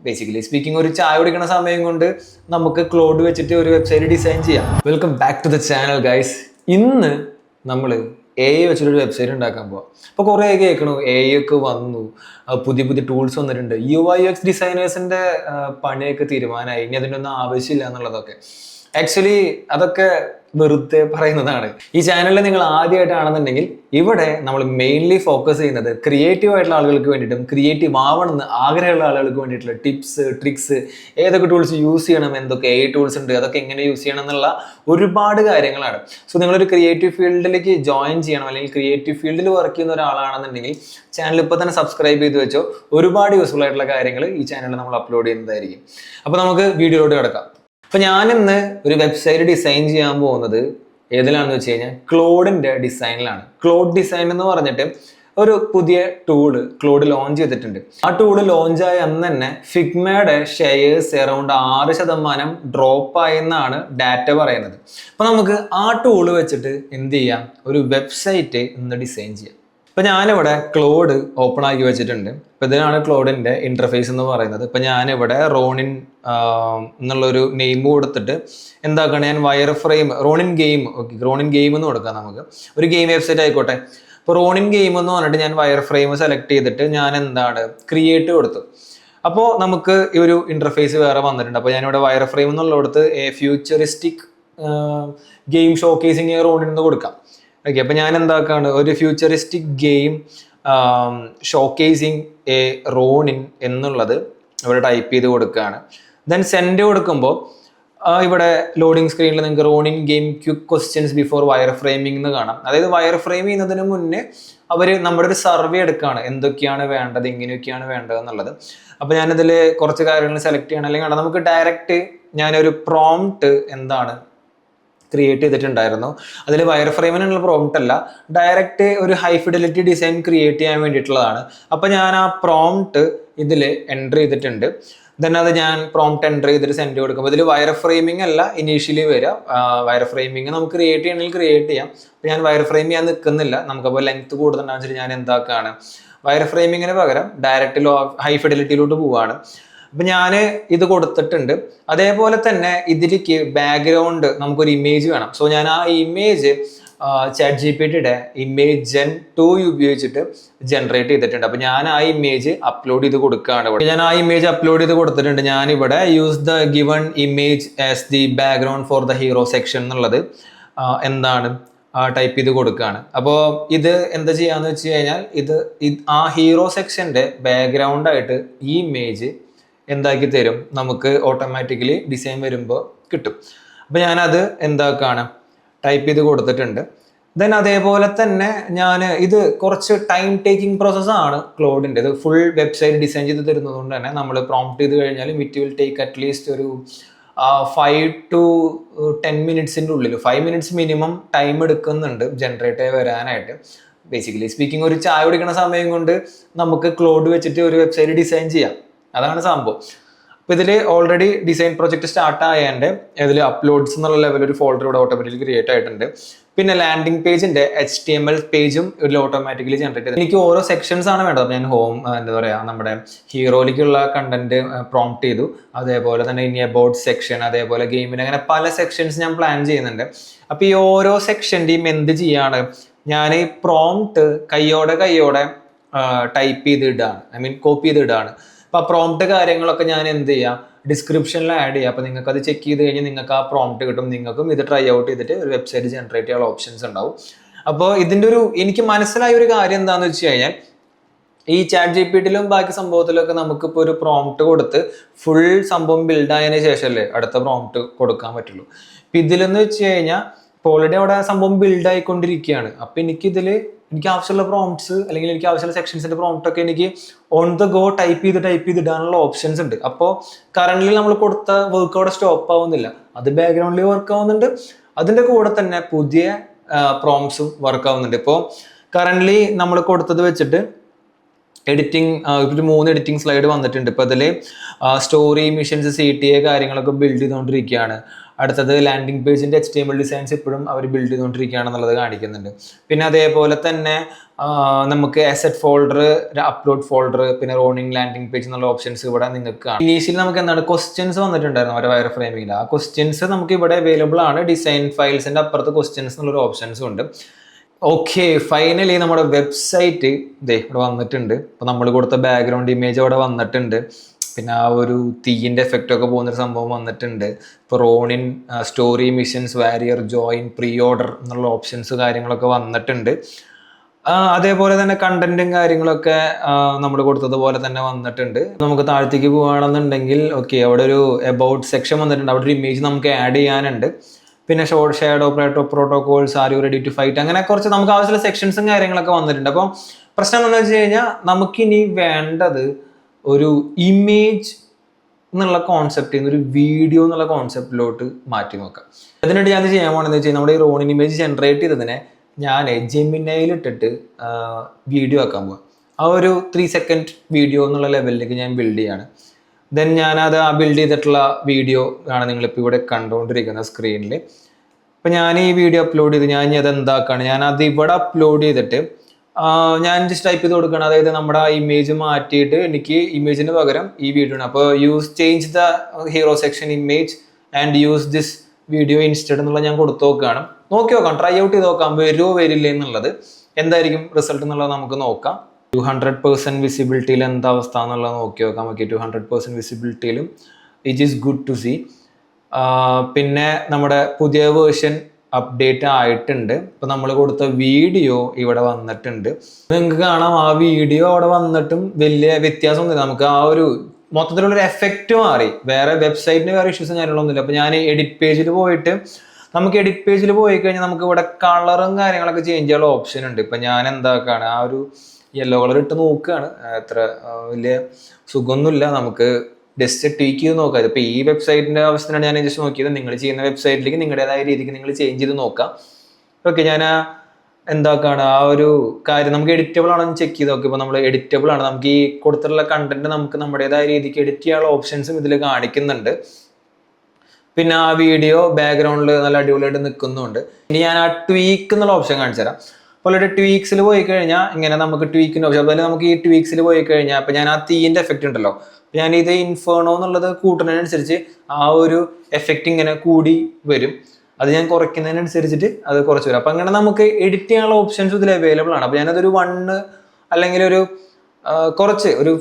Basically speaking ഒരു ചായ കുടിക്കുന്ന സമയം കൊണ്ട് നമുക്ക് ക്ലോഡ് വെച്ചിട്ട് ഒരു വെബ്സൈറ്റ് ഡിസൈൻ ചെയ്യാം. Welcome back to the channel guys. ഇന്ന് നമ്മൾ AI വെച്ചിട്ടൊരു വെബ്സൈറ്റ് ഉണ്ടാക്കാൻ പോവാം. അപ്പോൾ കുറേ കേൾക്കണു AI ഒക്കെ വന്നു, പുതിയ പുതിയ ടൂൾസ് വന്നിട്ടുണ്ട്, UI/UX ഡിസൈനേഴ്സിൻ്റെ പണിയൊക്കെ തീരുമാനമായി, ഇനി അതിൻ്റെ ഒന്നും ആവശ്യമില്ല എന്നുള്ളതൊക്കെ. ആക്ച്വലി അതൊക്കെ വെറുതെ പറയുന്നതാണ്. ഈ ചാനലിൽ നിങ്ങൾ ആദ്യമായിട്ടാണെന്നുണ്ടെങ്കിൽ ഇവിടെ നമ്മൾ മെയിൻലി ഫോക്കസ് ചെയ്യുന്നത് ക്രിയേറ്റീവ് ആയിട്ടുള്ള ആളുകൾക്ക് വേണ്ടിയിട്ടും ക്രിയേറ്റീവ് ആവണമെന്ന് ആഗ്രഹമുള്ള ആളുകൾക്ക് വേണ്ടിയിട്ടുള്ള ടിപ്സ്, ട്രിക്സ്, ഏതൊക്കെ ടൂൾസ് യൂസ് ചെയ്യണം, എന്തൊക്കെ AI ടൂൾസ് ഉണ്ട്, അതൊക്കെ എങ്ങനെ യൂസ് ചെയ്യണം എന്നുള്ള ഒരുപാട് കാര്യങ്ങളാണ്. സോ നിങ്ങളൊരു ക്രിയേറ്റീവ് ഫീൽഡിലേക്ക് ജോയിൻ ചെയ്യണം, അല്ലെങ്കിൽ ക്രിയേറ്റീവ് ഫീൽഡിൽ വർക്ക് ചെയ്യുന്ന ഒരാളാണെന്നുണ്ടെങ്കിൽ ചാനൽ ഇപ്പോൾ തന്നെ സബ്സ്ക്രൈബ് ചെയ്ത് വെച്ചോ. ഒരുപാട് യൂസ്ഫുൾ ആയിട്ടുള്ള കാര്യങ്ങൾ ഈ ചാനലിൽ നമ്മൾ അപ്ലോഡ് ചെയ്യുന്നതായിരിക്കും. അപ്പോൾ നമുക്ക് വീഡിയോയിലോട്ട് കിടക്കാം. അപ്പോൾ ഞാനിന്ന് ഒരു വെബ്സൈറ്റ് ഡിസൈൻ ചെയ്യാൻ പോകുന്നത് ഏതിലാണെന്ന് വെച്ച് കഴിഞ്ഞാൽ ക്ലോഡിൻ്റെ ഡിസൈനിലാണ്. ക്ലോഡ് ഡിസൈൻ എന്ന് പറഞ്ഞിട്ട് ഒരു പുതിയ ടൂള് ക്ലോഡ് ലോഞ്ച് ചെയ്തിട്ടുണ്ട്. ആ ടൂള് ലോഞ്ചായ അന്ന് തന്നെ ഫിഗ്മയുടെ ഷെയർസ് അറൗണ്ട് 6% ഡ്രോപ്പ് ആയെന്നാണ് ഡാറ്റ പറയുന്നത്. അപ്പോൾ നമുക്ക് ആ ടൂള് വെച്ചിട്ട് എന്ത് ചെയ്യാം, ഒരു വെബ്സൈറ്റ് ഇന്ന് ഡിസൈൻ ചെയ്യാം. ഇപ്പം ഞാനിവിടെ ക്ലോഡ് ഓപ്പൺ ആക്കി വെച്ചിട്ടുണ്ട്. ഇപ്പം ഇതിനാണ് ക്ലോഡിൻ്റെ ഇൻ്റർഫേസ് എന്ന് പറയുന്നത്. ഇപ്പം ഞാനിവിടെ റോണിൻ എന്നുള്ളൊരു നെയിം കൊടുത്തിട്ട് എന്താക്കണം, ഞാൻ wire frame Ronin game, okay Ronin game എന്ന് കൊടുക്കാം. നമുക്ക് ഒരു ഗെയിം വെബ്സൈറ്റ് ആയിക്കോട്ടെ. ഇപ്പോൾ റോണിൻ ഗെയിം എന്ന് പറഞ്ഞിട്ട് ഞാൻ വയർ ഫ്രെയിം സെലക്ട് ചെയ്തിട്ട് ഞാൻ എന്താണ് ക്രിയേറ്റ് കൊടുത്തു. അപ്പോൾ നമുക്ക് ഈ ഒരു ഇൻ്റർഫേസ് വേറെ വന്നിട്ടുണ്ട്. അപ്പോൾ ഞാനിവിടെ വയർ ഫ്രെയിം എന്നുള്ളിടത്ത് ഫ്യൂച്ചറിസ്റ്റിക് ഗെയിം ഷോക്കേസിങ് റോണിൻ എന്ന് കൊടുക്കാം. ഓക്കെ, അപ്പം ഞാൻ എന്താക്കാണ്, ഒരു futuristic game showcasing a Ronin എന്നുള്ളത് ഇവിടെ ടൈപ്പ് ചെയ്ത് കൊടുക്കുകയാണ്. ദെൻ സെൻഡ് കൊടുക്കുമ്പോൾ ഇവിടെ ലോഡിംഗ് സ്ക്രീനിൽ നിങ്ങൾക്ക് Ronin game quick questions before wire framing എന്ന് കാണാം. അതായത് വയർ ഫ്രെയിം ചെയ്യുന്നതിന് മുന്നേ അവർ നമ്മുടെ ഒരു സർവേ എടുക്കുകയാണ്, എന്തൊക്കെയാണ് വേണ്ടത്, ഇങ്ങനെയൊക്കെയാണ് വേണ്ടത് എന്നുള്ളത്. അപ്പോൾ ഞാനിതിൽ കുറച്ച് കാര്യങ്ങൾ സെലക്ട് ചെയ്യണം. അല്ലെങ്കിൽ നമുക്ക് ഡയറക്റ്റ് ഞാനൊരു പ്രോംപ്റ്റ് എന്താണ് ക്രിയേറ്റ് ചെയ്തിട്ടുണ്ടായിരുന്നു. അതിൽ വയർ ഫ്രെയിമിനുള്ള പ്രോംപ്റ്റ് അല്ല, ഡയറക്റ്റ് ഒരു ഹൈ ഫിഡലിറ്റി ഡിസൈൻ ക്രിയേറ്റ് ചെയ്യാൻ വേണ്ടിയിട്ടുള്ളതാണ്. അപ്പോൾ ഞാൻ ആ പ്രോംപ്റ്റ് ഇതിൽ എൻ്റർ ചെയ്തിട്ടുണ്ട്. ദെൻ അത് ഞാൻ പ്രോംപ്റ്റ് എൻ്റർ ചെയ്തിട്ട് സെൻഡ് കൊടുക്കുമ്പോൾ ഇതിൽ വയർ ഫ്രെയിമിംഗ് അല്ല ഇനീഷ്യലി വരിക. വയർ ഫ്രെയിമിംഗ് നമുക്ക് ക്രിയേറ്റ് ചെയ്യണമെങ്കിൽ ക്രിയേറ്റ് ചെയ്യാം. അപ്പോൾ ഞാൻ വയർ ഫ്രെയിം ചെയ്യാൻ നിൽക്കുന്നില്ല. നമുക്കപ്പോൾ ലെങ്ത് കൂടുതലുണ്ടാകുന്ന വെച്ചിട്ട് ഞാൻ എന്താക്കാണ്, വയർ ഫ്രെയിമിങ്ങിന് പകരം ഡയറക്റ്റ് ഹൈ ഫിഡലിറ്റിയിലോട്ട് പോവുകയാണ്. അപ്പം ഞാൻ ഇത് കൊടുത്തിട്ടുണ്ട്. അതേപോലെ തന്നെ ഇതിലേക്ക് ബാക്ക്ഗ്രൗണ്ട് നമുക്കൊരു ഇമേജ് വേണം. സോ ഞാൻ ആ ഇമേജ് ChatGPTയുടെ ഇമേജ് Gen 2 ഉപയോഗിച്ചിട്ട് ജനറേറ്റ് ചെയ്തിട്ടുണ്ട്. അപ്പം ഞാൻ ആ ഇമേജ് അപ്ലോഡ് ചെയ്ത് കൊടുക്കുകയാണ്. ഞാൻ ആ ഇമേജ് അപ്ലോഡ് ചെയ്ത് കൊടുത്തിട്ടുണ്ട്. ഞാനിവിടെ use the given image as the background for the hero section എന്നുള്ളത് എന്താണ് ടൈപ്പ് ചെയ്ത് കൊടുക്കുകയാണ്. അപ്പോൾ ഇത് എന്താ ചെയ്യാന്ന് വെച്ച് കഴിഞ്ഞാൽ ഇത് ആ ഹീറോ സെക്ഷൻ്റെ ബാക്ക്ഗ്രൗണ്ടായിട്ട് ഈ ഇമേജ് എന്താക്കി തരും, നമുക്ക് ഓട്ടോമാറ്റിക്കലി ഡിസൈൻ വരുമ്പോൾ കിട്ടും. അപ്പോൾ ഞാനത് എന്താക്കാണ് ടൈപ്പ് ചെയ്ത് കൊടുത്തിട്ടുണ്ട്. ദെൻ അതേപോലെ തന്നെ ഞാൻ ഇത് കുറച്ച് ടൈം ടേക്കിംഗ് പ്രോസസ്സാണ് ക്ലോഡിൻ്റെ. ഇത് ഫുൾ വെബ്സൈറ്റ് ഡിസൈൻ ചെയ്ത് തരുന്നത് കൊണ്ട് തന്നെ നമ്മൾ പ്രോംപ്റ്റ് ചെയ്ത് കഴിഞ്ഞാലും ഇറ്റ് വിൽ ടേക്ക് അറ്റ്ലീസ്റ്റ് ഒരു 5 to 10 മിനിറ്റ്സിൻ്റെ ഉള്ളിൽ 5 മിനിറ്റ്സ് മിനിമം ടൈം എടുക്കുന്നുണ്ട് ജനറേറ്റ് ആയി വരാനായിട്ട്. ബേസിക്കലി സ്പീക്കിംഗ് ഒരു ചായ കുടിക്കുന്ന സമയം കൊണ്ട് നമുക്ക് ക്ലോഡ് വെച്ചിട്ട് ഒരു വെബ്സൈറ്റ് ഡിസൈൻ ചെയ്യാം. അതാണ് സംഭവം. അപ്പോൾ ഇതിൽ ഓൾറെഡി ഡിസൈൻ പ്രോജക്റ്റ് സ്റ്റാർട്ട് ആയതിൻ്റെ ഇതിൽ അപ്ലോഡ്സ് എന്നുള്ള ലെവൽ ഒരു ഫോൾഡർ ഇവിടെ ഓട്ടോമാറ്റിക്കലി ക്രിയേറ്റ് ആയിട്ടുണ്ട്. പിന്നെ ലാൻഡിംഗ് പേജിൻ്റെ HTML പേജും ഇതിൽ ഓട്ടോമാറ്റിക്കലി ജനറേറ്റ് ചെയ്ത് എനിക്ക് ഓരോ സെക്ഷൻസ് ആണ് വേണ്ടത്. ഞാൻ ഹോം എന്താ പറയുക നമ്മുടെ ഹീറോയിലേക്കുള്ള കണ്ടന്റ് പ്രോംപ്റ്റ് ചെയ്തു. അതേപോലെ തന്നെ ഇനി അബൌട്ട് സെക്ഷൻ, അതേപോലെ ഗെയിമിന്, അങ്ങനെ പല സെക്ഷൻസ് ഞാൻ പ്ലാൻ ചെയ്യുന്നുണ്ട്. അപ്പോൾ ഈ ഓരോ സെക്ഷൻ്റെയും എന്ത് ചെയ്യാണ്, ഞാൻ ഈ പ്രോംപ്റ്റ് കയ്യോടെ ടൈപ്പ് ചെയ്ത് ഇടുകയാണ്, ഐ മീൻ കോപ്പി ചെയ്ത് ഇടുകയാണ്. അപ്പോൾ ആ പ്രോംപ്റ്റ് കാര്യങ്ങളൊക്കെ ഞാൻ എന്ത് ചെയ്യാം, ഡിസ്ക്രിപ്ഷനിൽ ആഡ് ചെയ്യാം. അപ്പോൾ നിങ്ങൾക്ക് അത് ചെക്ക് ചെയ്ത് കഴിഞ്ഞാൽ നിങ്ങൾക്ക് ആ പ്രോംപ്റ്റ് കിട്ടും. നിങ്ങൾക്കും ഇത് ട്രൈ ഔട്ട് ചെയ്തിട്ട് ഒരു വെബ്സൈറ്റ് ജനറേറ്റ് ചെയ്യാനുള്ള ഓപ്ഷൻസ് ഉണ്ടാവും. അപ്പോൾ ഇതിൻ്റെ എനിക്ക് മനസ്സിലായ ഒരു കാര്യം എന്താണെന്ന് വെച്ച് കഴിഞ്ഞാൽ, ഈ ChatGPTയിലും ബാക്കി സംഭവത്തിലൊക്കെ നമുക്കിപ്പോൾ ഒരു പ്രോംപ്റ്റ് കൊടുത്ത് ഫുൾ സംഭവം ബിൽഡ് ആയതിനു ശേഷമല്ലേ അടുത്ത പ്രോംപ്റ്റ് കൊടുക്കാൻ പറ്റുള്ളൂ. ഇപ്പം ഇതിലെന്ന് വെച്ച് കഴിഞ്ഞാൽ ഇപ്പോൾ ഓൾറെഡി അവിടെ സംഭവം ബിൽഡ് ആയിക്കൊണ്ടിരിക്കുകയാണ്. അപ്പോൾ എനിക്ക് ആവശ്യമുള്ള പ്രോംപ്റ്റ്സ് അല്ലെങ്കിൽ എനിക്ക് ആവശ്യമുള്ള സെക്ഷൻസിൻ്റെ പ്രോംപ്റ്റ് ഒക്കെ എനിക്ക് ഓൺ ദ ഗോ ടൈപ്പ് ചെയ്ത് ഇടാനുള്ള ഓപ്ഷൻസ് ഉണ്ട്. അപ്പോൾ കറൻ്റ്ലി നമ്മൾ കൊടുത്ത വർക്ക് അവിടെ സ്റ്റോപ്പ് ആവുന്നില്ല, അത് ബാക്ക്ഗ്രൗണ്ടിൽ വർക്ക് ആവുന്നുണ്ട്. അതിൻ്റെ കൂടെ തന്നെ പുതിയ പ്രോംപ്റ്റ്സും വർക്ക് ആവുന്നുണ്ട്. ഇപ്പോൾ കറൻ്റ്ലി നമ്മൾ കൊടുത്തത് വെച്ചിട്ട് എഡിറ്റിംഗ് ഒരു 3 എഡിറ്റിംഗ് സ്ലൈഡ് വന്നിട്ടുണ്ട്. ഇപ്പോൾ അതിൽ സ്റ്റോറി മിഷൻസ് CTA കാര്യങ്ങളൊക്കെ ബിൽഡ് ചെയ്തുകൊണ്ടിരിക്കുകയാണ്. അടുത്തത് ലാൻഡിംഗ് പേജിൻ്റെ HTML ഡിസൈൻസ് ഇപ്പോഴും അവർ ബിൽഡ് ചെയ്തുകൊണ്ടിരിക്കുകയാണെന്നുള്ളത് കാണിക്കുന്നുണ്ട്. പിന്നെ അതേപോലെ തന്നെ നമുക്ക് അസറ്റ് ഫോൾഡർ, അപ്ലോഡ് ഫോൾഡർ, പിന്നെ റോണിംഗ് ലാൻഡിംഗ് പേജ് എന്നുള്ള ഓപ്ഷൻസ് ഇവിടെ നിങ്ങൾക്ക് കാണാം. ഇനീഷ്യലി നമുക്ക് എന്താണ് ക്വസ്റ്റ്യൻസ് വന്നിട്ടുണ്ടായിരുന്നു അവരുടെ വയർ ഫ്രെയിമിംഗിൽ. ആ ക്വസ്റ്റ്യൻസ് നമുക്ക് ഇവിടെ അവൈലബിൾ ആണ്. ഡിസൈൻ ഫയൽസിൻ്റെ അപ്പുറത്ത് ക്വസ്റ്റ്യൻസ് എന്നുള്ളൊരു ഓപ്ഷൻസും ഉണ്ട്. ഓക്കെ, ഫൈനലി നമ്മുടെ വെബ്സൈറ്റ് ഇവിടെ വന്നിട്ടുണ്ട്. ഇപ്പോൾ നമ്മൾ കൊടുത്ത ബാക്ക്ഗ്രൗണ്ട് ഇമേജ് അവിടെ വന്നിട്ടുണ്ട്. പിന്നെ ആ ഒരു തീയിൻ്റെ എഫക്റ്റ് ഒക്കെ പോകുന്നൊരു സംഭവം വന്നിട്ടുണ്ട്. ഇപ്പോൾ Ronin, story, missions, warrior, join, pre order എന്നുള്ള ഓപ്ഷൻസ് കാര്യങ്ങളൊക്കെ വന്നിട്ടുണ്ട്. അതേപോലെ തന്നെ കണ്ടന്റും കാര്യങ്ങളൊക്കെ നമ്മൾ കൊടുത്തതുപോലെ തന്നെ വന്നിട്ടുണ്ട്. നമുക്ക് താഴത്തേക്ക് പോവുകയാണെന്നുണ്ടെങ്കിൽ ഓക്കെ, അവിടെ ഒരു എബൌട്ട് സെക്ഷൻ വന്നിട്ടുണ്ട്. അവിടെ ഒരു ഇമേജ് നമുക്ക് ആഡ് ചെയ്യാനുണ്ട്. പിന്നെ shared operator protocols, are you ready to fight, അങ്ങനെ കുറച്ച് നമുക്ക് ആവശ്യമുള്ള സെക്ഷൻസും കാര്യങ്ങളൊക്കെ വന്നിട്ടുണ്ട്. അപ്പം പ്രശ്നം എന്താണെന്ന് വെച്ച് കഴിഞ്ഞാൽ നമുക്കിനി വേണ്ടത് ഒരു ഇമേജ് എന്നുള്ള കോൺസെപ്റ്റിൽ നിന്ന് ഒരു വീഡിയോ എന്നുള്ള കോൺസെപ്റ്റിലോട്ട് മാറ്റി നോക്കാം. അതിനായിട്ട് ഞാൻ ചെയ്യാൻ പോകണമെന്ന് വെച്ച് കഴിഞ്ഞാൽ നമ്മുടെ ഈ റോണിൻ ഇമേജ് ജനറേറ്റ് ചെയ്തതിനെ ഞാൻ ജെമിനയിലിട്ടിട്ട് വീഡിയോ ആക്കാൻ പോകാം. ആ ഒരു 3 സെക്കൻഡ് വീഡിയോ എന്നുള്ള ലെവലിലേക്ക് ഞാൻ ബിൽഡ് ചെയ്യാണ്. ദെൻ ഞാനത് ആ ബിൽഡ് ചെയ്തിട്ടുള്ള വീഡിയോ ആണ് നിങ്ങളിപ്പോൾ ഇവിടെ കണ്ടുകൊണ്ടിരിക്കുന്ന സ്ക്രീനിൽ. ഇപ്പം ഞാൻ ഈ വീഡിയോ അപ്ലോഡ് ചെയ്ത് ഞാൻ അത് എന്താക്കാണ്, ഞാനത് ഇവിടെ അപ്ലോഡ് ചെയ്തിട്ട് ഞാൻ ജസ്റ്റ് ടൈപ്പ് ചെയ്ത് കൊടുക്കണം. അതായത് നമ്മുടെ ആ ഇമേജ് മാറ്റിയിട്ട് എനിക്ക് ഇമേജിന് പകരം ഈ വീഡിയോ ആണ്. അപ്പോൾ change the hero section image and use this video instead എന്നുള്ള ഞാൻ കൊടുത്തു നോക്കുകയാണ്. നോക്കി നോക്കാം, ട്രൈ ഔട്ട് ചെയ്ത് നോക്കാം, വരുമോ വരില്ല എന്നുള്ളത്, എന്തായിരിക്കും റിസൾട്ട് എന്നുള്ളത് നമുക്ക് നോക്കാം. 200% വിസിബിലിറ്റിയിൽ എന്താ അവസ്ഥ എന്നുള്ളത് നോക്കി നോക്കാം. ഓക്കെ, 200% വിസിബിലിറ്റിയിലും it is good to see. പിന്നെ നമ്മുടെ പുതിയ വേർഷൻ അപ്ഡേറ്റ് ആയിട്ടുണ്ട്. ഇപ്പം നമ്മൾ കൊടുത്ത വീഡിയോ ഇവിടെ വന്നിട്ടുണ്ട്. നിങ്ങൾക്ക് കാണാം ആ വീഡിയോ അവിടെ വന്നിട്ടും വലിയ വ്യത്യാസമൊന്നുമില്ല. നമുക്ക് ആ ഒരു മൊത്തത്തിലുള്ളൊരു എഫക്റ്റ് മാറി. വേറെ വെബ്സൈറ്റിന് വേറെ ഇഷ്യൂസും കാര്യങ്ങളൊന്നുമില്ല. അപ്പോൾ ഞാൻ എഡിറ്റ് പേജിൽ പോയിട്ട് നമുക്ക് എഡിറ്റ് പേജിൽ പോയി കഴിഞ്ഞാൽ നമുക്ക് ഇവിടെ കളറും കാര്യങ്ങളൊക്കെ ചേഞ്ച് ചെയ്യാനുള്ള ഓപ്ഷൻ ഉണ്ട്. ഇപ്പം ഞാൻ എന്താക്കാണ്, ആ ഒരു യെല്ലോ കളർ ഇട്ട് നോക്കുകയാണ്. അത്ര വലിയ സുഖമൊന്നുമില്ല. നമുക്ക് ജസ്റ്റ് ട്വീക്ക് ചെയ്ത് നോക്കാം. ഇപ്പോൾ ഈ വെബ്സൈറ്റിൻ്റെ അവസ്ഥയാണ് ഞാൻ ജസ്റ്റ് നോക്കിയത്. നിങ്ങൾ ചെയ്യുന്ന വെബ്സൈറ്റിലേക്ക് നിങ്ങളുടേതായ രീതിക്ക് നിങ്ങൾ ചേഞ്ച് ചെയ്ത് നോക്കാം. ഓക്കെ, ഞാൻ എന്താക്കാണ് ആ ഒരു കാര്യം നമുക്ക് എഡിറ്റബിൾ ആണെന്ന് ചെക്ക് ചെയ്ത് നോക്കി. ഇപ്പോൾ നമ്മൾ എഡിറ്റബിൾ ആണ്, നമുക്ക് ഈ കൊടുത്തിട്ടുള്ള കണ്ടന്റ് നമുക്ക് നമ്മുടേതായ രീതിക്ക് എഡിറ്റ് ചെയ്യാനുള്ള ഓപ്ഷൻസും ഇതിൽ കാണിക്കുന്നുണ്ട്. പിന്നെ ആ വീഡിയോ ബാക്ക്ഗ്രൗണ്ടിൽ നല്ല അടിപൊളിയായിട്ട് നിൽക്കുന്നുണ്ട്. ഇനി ഞാൻ ആ ട്വീക്ക് എന്നുള്ള ഓപ്ഷൻ കാണിച്ചു തരാം. അപ്പോൾ ഒരു ട്വീക്സിൽ പോയി കഴിഞ്ഞാൽ ഇങ്ങനെ നമുക്ക് ട്വീക്കിൻ്റെ ഓപ്ഷൻ, അതുപോലെ നമുക്ക് ഈ ട്വീക്സിൽ പോയി കഴിഞ്ഞാൽ അപ്പോൾ ഞാൻ ആ തീൻ്റെ എഫക്റ്റ് ഉണ്ടല്ലോ, ഞാൻ ഇത് ഇൻഫേർണോ എന്നുള്ളത് കൂട്ടുന്നതിനനുസരിച്ച് ആ ഒരു എഫക്റ്റ് ഇങ്ങനെ കൂടി വരും. അത് ഞാൻ കുറയ്ക്കുന്നതിനനുസരിച്ചിട്ട് അത് കുറച്ച് വരും. അപ്പം അങ്ങനെ നമുക്ക് എഡിറ്റ് ചെയ്യാനുള്ള ഓപ്ഷൻസ് ഇതിൽ അവൈലബിൾ ആണ്. അപ്പോൾ ഞാനതൊരു 1 അല്ലെങ്കിൽ ഒരു കുറച്ച് ഒരു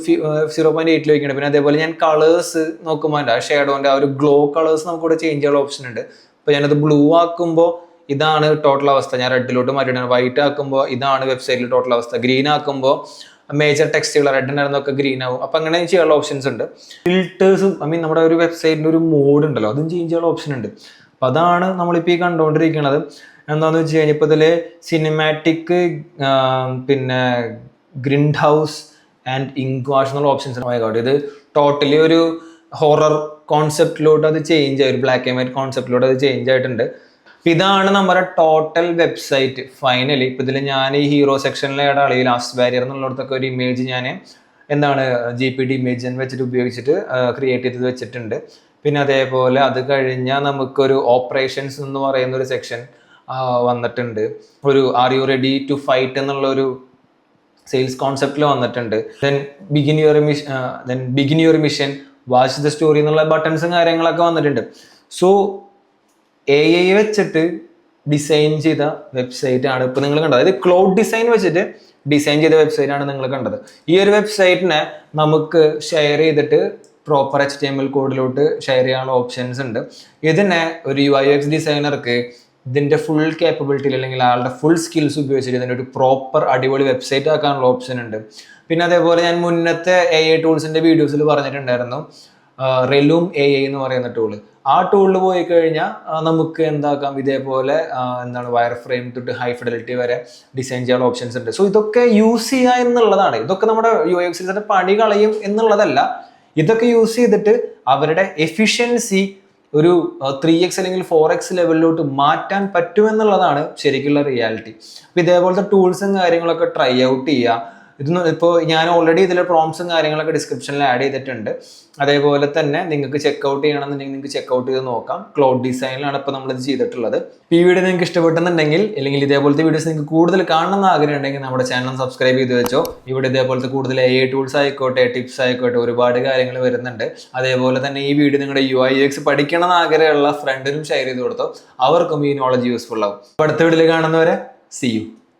0.8 വയ്ക്കണം. പിന്നെ അതേപോലെ ഞാൻ കളേഴ്സ് നോക്കുമ്പോൾ ആ ഷേഡോൻ്റെ ആ ഒരു ഗ്ലോ കളേഴ്സ് നമുക്കിവിടെ ചേഞ്ച് ചെയ്യാനുള്ള ഓപ്ഷൻ ഉണ്ട്. അപ്പോൾ ഞാനത് ബ്ലൂ ആക്കുമ്പോൾ ഇതാണ് ടോട്ടൽ അവസ്ഥ. ഞാൻ റെഡിലോട്ട് മാറ്റിയിട്ടാണ്. വൈറ്റ് ആക്കുമ്പോൾ ഇതാണ് വെബ്സൈറ്റിൽ ടോട്ടൽ അവസ്ഥ. ഗ്രീൻ ആക്കുമ്പോൾ മേജർ ടെക്സ്റ്റുകൾ റെഡ് ഉണ്ടായിരുന്നൊക്കെ ഗ്രീൻ ആവും. അപ്പം അങ്ങനെ ചെയ്യാനുള്ള ഓപ്ഷൻസ് ഉണ്ട്. ഫിൽറ്റേഴ്സും നമ്മുടെ ഒരു വെബ്സൈറ്റിൻ്റെ ഒരു മോഡ് ഉണ്ടല്ലോ, അതും ചേഞ്ച് ചെയ്യാനുള്ള ഓപ്ഷൻ ഉണ്ട്. അപ്പം അതാണ് നമ്മളിപ്പോൾ ഈ കണ്ടുകൊണ്ടിരിക്കുന്നത്. എന്താണെന്ന് വെച്ച് കഴിഞ്ഞാൽ ഇപ്പോൾ ഇതിൽ സിനിമാറ്റിക്, പിന്നെ ഗ്രിൻഡ് ഹൗസ് ആൻഡ് ഇങ്ക് വാഷ് എന്നുള്ള ഓപ്ഷൻസ് ആയിക്കോട്ടെ. ഇത് ടോട്ടലി ഒരു ഹൊറർ കോൺസെപ്റ്റിലോട്ട് അത് ചേഞ്ച് ആയി, ഒരു ബ്ലാക്ക് ആൻഡ് വൈറ്റ് കോൺസെപ്റ്റിലോട്ട് അത് ചേഞ്ച് ആയിട്ടുണ്ട്. ഇതാണ് നമ്മുടെ ടോട്ടൽ വെബ്സൈറ്റ് ഫൈനലി. ഇപ്പം ഇതിൽ ഞാൻ ഈ ഹീറോ സെക്ഷനിലെ ആളെ ലാസ്റ്റ് ബാരിയർ എന്നുള്ളിടത്തൊക്കെ ഒരു ഇമേജ് ഞാൻ GPT ഇമേജ് വെച്ചിട്ട് ഉപയോഗിച്ചിട്ട് ക്രിയേറ്റ് ചെയ്ത് വെച്ചിട്ടുണ്ട്. പിന്നെ അതേപോലെ അത് കഴിഞ്ഞാൽ നമുക്കൊരു ഓപ്പറേഷൻസ് എന്ന് പറയുന്ന ഒരു സെക്ഷൻ വന്നിട്ടുണ്ട്. ഒരു are you ready to fight എന്നുള്ള ഒരു സെയിൽസ് കോൺസെപ്റ്റിൽ വന്നിട്ടുണ്ട്. Then begin your mission, watch the story എന്നുള്ള ബട്ടൺസും കാര്യങ്ങളൊക്കെ വന്നിട്ടുണ്ട്. സോ AI വെച്ചിട്ട് ഡിസൈൻ ചെയ്ത വെബ്സൈറ്റ് ആണ് ഇപ്പം നിങ്ങൾ കണ്ടത്. അതായത് ക്ലൗഡ് ഡിസൈൻ വെച്ചിട്ട് ഡിസൈൻ ചെയ്ത വെബ്സൈറ്റ് ആണ് നിങ്ങൾ കണ്ടത്. ഈ ഒരു വെബ്സൈറ്റിനെ നമുക്ക് ഷെയർ ചെയ്തിട്ട് പ്രോപ്പർ HTML കോഡിലോട്ട് ഷെയർ ചെയ്യാനുള്ള ഓപ്ഷൻസ് ഉണ്ട്. ഇതിനെ ഒരു UX ഡിസൈനർക്ക് ഇതിൻ്റെ ഫുൾ കേപ്പബിലിറ്റിയിൽ അല്ലെങ്കിൽ ആളുടെ ഫുൾ സ്കിൽസ് ഉപയോഗിച്ചിട്ട് ഇതിൻ്റെ ഒരു പ്രോപ്പർ അടിപൊളി വെബ്സൈറ്റ് ആക്കാനുള്ള ഓപ്ഷൻ ഉണ്ട്. പിന്നെ അതേപോലെ ഞാൻ മുന്നത്തെ AI ടൂൾസിൻ്റെ വീഡിയോസിൽ പറഞ്ഞിട്ടുണ്ടായിരുന്നു, റെലൂം AI എന്ന് പറയുന്ന ടൂള്. ആ ടൂളിൽ പോയി കഴിഞ്ഞാൽ നമുക്ക് എന്താക്കാം, ഇതേപോലെ വയർ ഫ്രെയിം തൊട്ട് ഹൈ ഫിഡലിറ്റി വരെ ഡിസൈൻ ചെയ്യാനുള്ള ഓപ്ഷൻസ് ഉണ്ട്. സോ ഇതൊക്കെ യൂസ് ചെയ്യുക എന്നുള്ളതാണ്. ഇതൊക്കെ നമ്മുടെ UX ഡിസൈനർ പണി കളയും എന്നുള്ളതല്ല. ഇതൊക്കെ യൂസ് ചെയ്തിട്ട് അവരുടെ എഫിഷ്യൻസി ഒരു 3x അല്ലെങ്കിൽ 4x ലെവലിലോട്ട് മാറ്റാൻ പറ്റുമെന്നുള്ളതാണ് ശരിക്കുള്ള റിയാലിറ്റി. അപ്പോൾ ഇതേപോലത്തെ ടൂൾസും കാര്യങ്ങളൊക്കെ ട്രൈ ഔട്ട് ചെയ്യുക. ഇപ്പോൾ ഞാൻ ഓൾറെഡി ഇതിലെ പ്രോംസും കാര്യങ്ങളൊക്കെ ഡിസ്ക്രിപ്ഷനിൽ ആഡ് ചെയ്തിട്ടുണ്ട്. അതേപോലെ തന്നെ നിങ്ങൾക്ക് ചെക്കൗട്ട് ചെയ്യണമെന്നുണ്ടെങ്കിൽ നിങ്ങൾക്ക് ചെക്കൗട്ട് ചെയ്ത് നോക്കാം. ക്ലൗഡ് ഡിസൈനിലാണ് ഇപ്പോൾ നമ്മളിത് ചെയ്തിട്ടുള്ളത്. ഈ വീഡിയോ നിങ്ങൾക്ക് ഇഷ്ടപ്പെട്ടെന്നുണ്ടെങ്കിൽ, അല്ലെങ്കിൽ ഇതേപോലത്തെ വീഡിയോസ് നിങ്ങൾക്ക് കൂടുതൽ കാണണമെന്ന് ആഗ്രഹം ഉണ്ടെങ്കിൽ നമ്മുടെ ചാനൽ സബ്സ്ക്രൈബ് ചെയ്ത് വെച്ചോ. ഇവിടെ ഇതേപോലത്തെ കൂടുതൽ AI ടൂൾസ് ആയിക്കോട്ടെ, ടിപ്സ് ആയിക്കോട്ടെ, ഒരുപാട് കാര്യങ്ങൾ വരുന്നുണ്ട്. അതേപോലെ തന്നെ ഈ വീഡിയോ നിങ്ങളുടെ UI UX പഠിക്കണം എന്ന് ആഗ്രഹമുള്ള ഫ്രണ്ടിനും ഷെയർ ചെയ്ത് കൊടുത്തോ. അവർക്കും ഈ നോളജ് യൂസ്ഫുൾ ആവും. അടുത്ത വീഡിയോയിൽ കാണുന്നവരെ see you.